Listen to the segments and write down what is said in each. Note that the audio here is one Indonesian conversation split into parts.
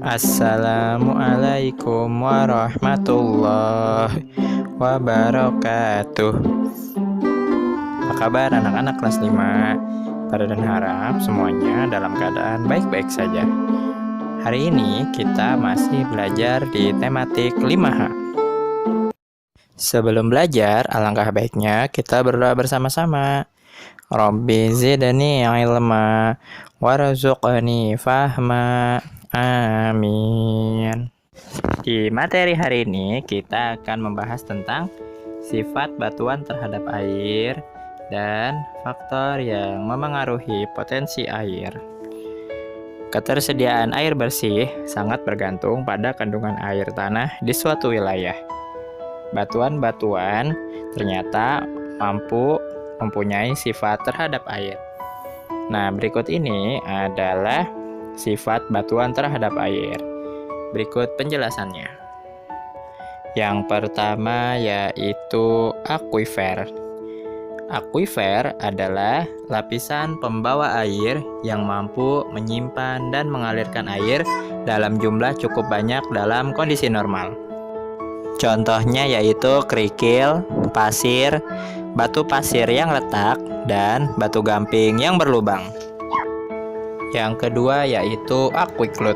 Assalamualaikum warahmatullahi wabarakatuh. Apa kabar anak-anak kelas 5? Pada dan harap semuanya dalam keadaan baik-baik saja. Hari ini kita masih belajar di tematik 5H. Sebelum belajar, alangkah baiknya kita berdoa bersama-sama. Rabbi zidni ilma warzuqni fahma. Amin. Di materi hari ini kita akan membahas tentang sifat batuan terhadap air dan faktor yang memengaruhi potensi air. Ketersediaan air bersih sangat bergantung pada kandungan air tanah di suatu wilayah. Batuan-batuan ternyata mampu mempunyai sifat terhadap air. Nah, berikut ini adalah sifat batuan terhadap air. Berikut penjelasannya. Yang pertama yaitu akuifer. Akuifer adalah lapisan pembawa air yang mampu menyimpan dan mengalirkan air dalam jumlah cukup banyak dalam kondisi normal. Contohnya yaitu kerikil, pasir, batu pasir yang retak, dan batu gamping yang berlubang. Yang kedua yaitu aquiclut.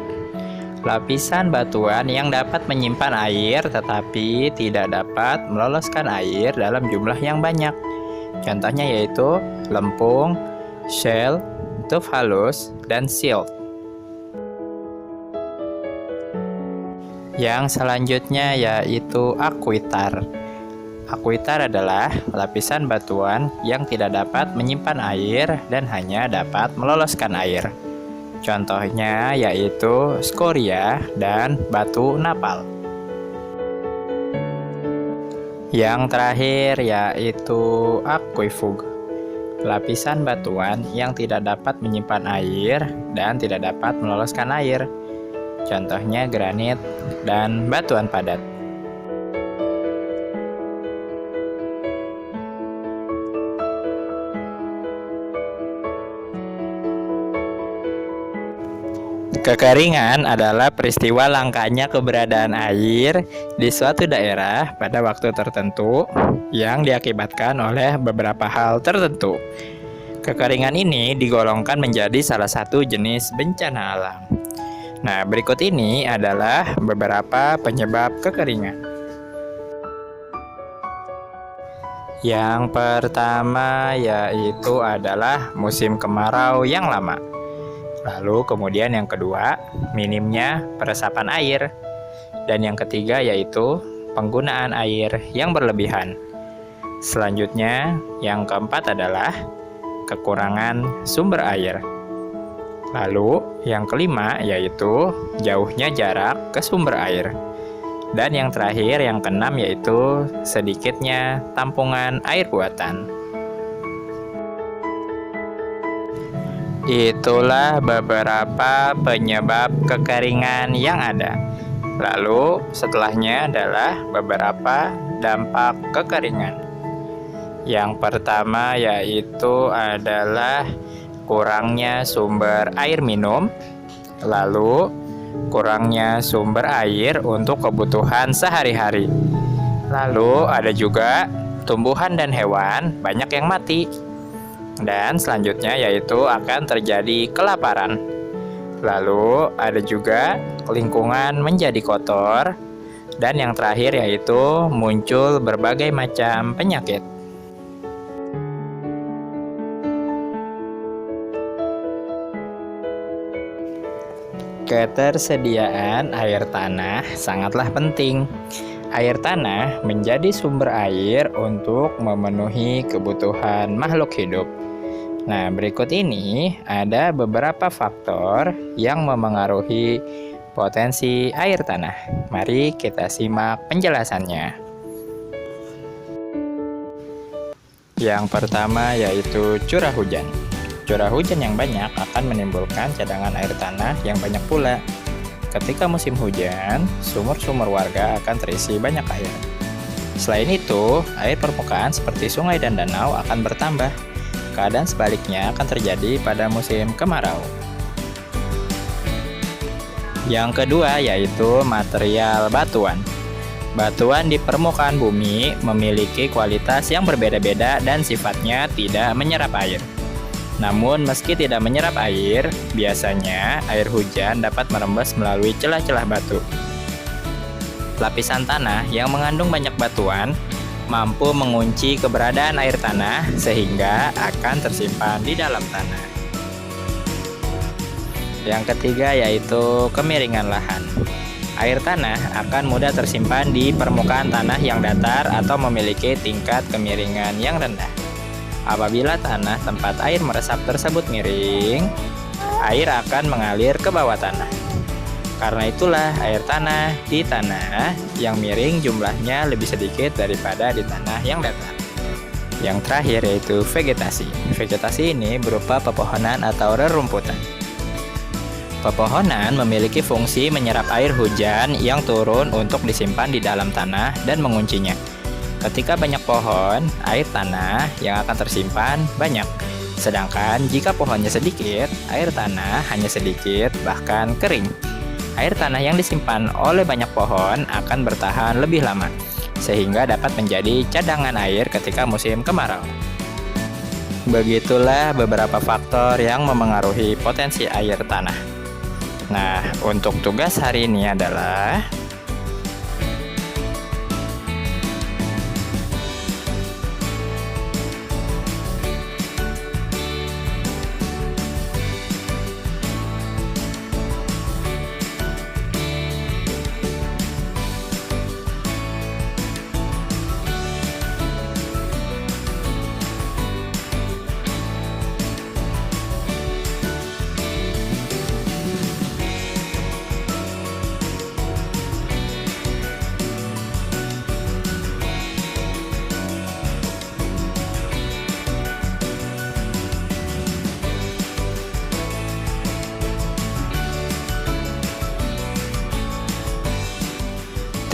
Lapisan batuan yang dapat menyimpan air tetapi tidak dapat meloloskan air dalam jumlah yang banyak. Contohnya yaitu lempung, shell, tuf halus, dan silt. Yang selanjutnya yaitu akuitar. Akuitar adalah lapisan batuan yang tidak dapat menyimpan air dan hanya dapat meloloskan air. Contohnya yaitu skoria dan batu napal. Yang terakhir yaitu aquifug. Lapisan batuan yang tidak dapat menyimpan air dan tidak dapat meloloskan air. Contohnya granit dan batuan padat. Kekeringan adalah peristiwa langkanya keberadaan air di suatu daerah pada waktu tertentu yang diakibatkan oleh beberapa hal tertentu. Kekeringan ini digolongkan menjadi salah satu jenis bencana alam. Nah, berikut ini adalah beberapa penyebab kekeringan. Yang pertama yaitu adalah musim kemarau yang lama. Lalu kemudian yang kedua, minimnya peresapan air. Dan yang ketiga yaitu penggunaan air yang berlebihan. Selanjutnya, yang keempat adalah kekurangan sumber air. Lalu yang kelima yaitu jauhnya jarak ke sumber air. Dan yang terakhir, yang keenam yaitu sedikitnya tampungan air buatan. Itulah beberapa penyebab kekeringan yang ada. Lalu setelahnya adalah beberapa dampak kekeringan. Yang pertama yaitu adalah kurangnya sumber air minum, lalu kurangnya sumber air untuk kebutuhan sehari-hari. Lalu ada juga tumbuhan dan hewan banyak yang mati. Dan selanjutnya yaitu akan terjadi kelaparan. Lalu ada juga lingkungan menjadi kotor. Dan yang terakhir yaitu muncul berbagai macam penyakit. Ketersediaan air tanah sangatlah penting. Air tanah menjadi sumber air untuk memenuhi kebutuhan makhluk hidup. Nah, berikut ini ada beberapa faktor yang memengaruhi potensi air tanah. Mari kita simak penjelasannya. Yang pertama yaitu curah hujan. Curah hujan yang banyak akan menimbulkan cadangan air tanah yang banyak pula. Ketika musim hujan, sumur-sumur warga akan terisi banyak air. Selain itu, air permukaan seperti sungai dan danau akan bertambah. Keadaan sebaliknya akan terjadi pada musim kemarau. Yang kedua yaitu material batuan. Batuan di permukaan bumi memiliki kualitas yang berbeda-beda dan sifatnya tidak menyerap air. Namun meski tidak menyerap air, biasanya air hujan dapat merembes melalui celah-celah batu. Lapisan tanah yang mengandung banyak batuan mampu mengunci keberadaan air tanah sehingga akan tersimpan di dalam tanah. Yang ketiga yaitu kemiringan lahan. Air tanah akan mudah tersimpan di permukaan tanah yang datar atau memiliki tingkat kemiringan yang rendah. Apabila tanah tempat air meresap tersebut miring, air akan mengalir ke bawah tanah. Karena itulah air tanah di tanah yang miring jumlahnya lebih sedikit daripada di tanah yang datar. Yang terakhir yaitu vegetasi. Vegetasi ini berupa pepohonan atau rerumputan. Pepohonan memiliki fungsi menyerap air hujan yang turun untuk disimpan di dalam tanah dan menguncinya. Ketika banyak pohon, air tanah yang akan tersimpan banyak. Sedangkan jika pohonnya sedikit, air tanah hanya sedikit, bahkan kering. Air tanah yang disimpan oleh banyak pohon akan bertahan lebih lama, sehingga dapat menjadi cadangan air ketika musim kemarau. Begitulah beberapa faktor yang memengaruhi potensi air tanah. Nah, untuk tugas hari ini adalah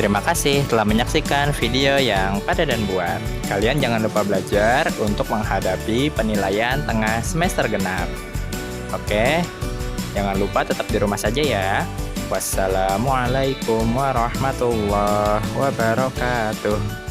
terima kasih telah menyaksikan video yang pada dan buat. Kalian jangan lupa belajar untuk menghadapi penilaian tengah semester genap. Oke, jangan lupa tetap di rumah saja ya. Wassalamualaikum warahmatullahi wabarakatuh.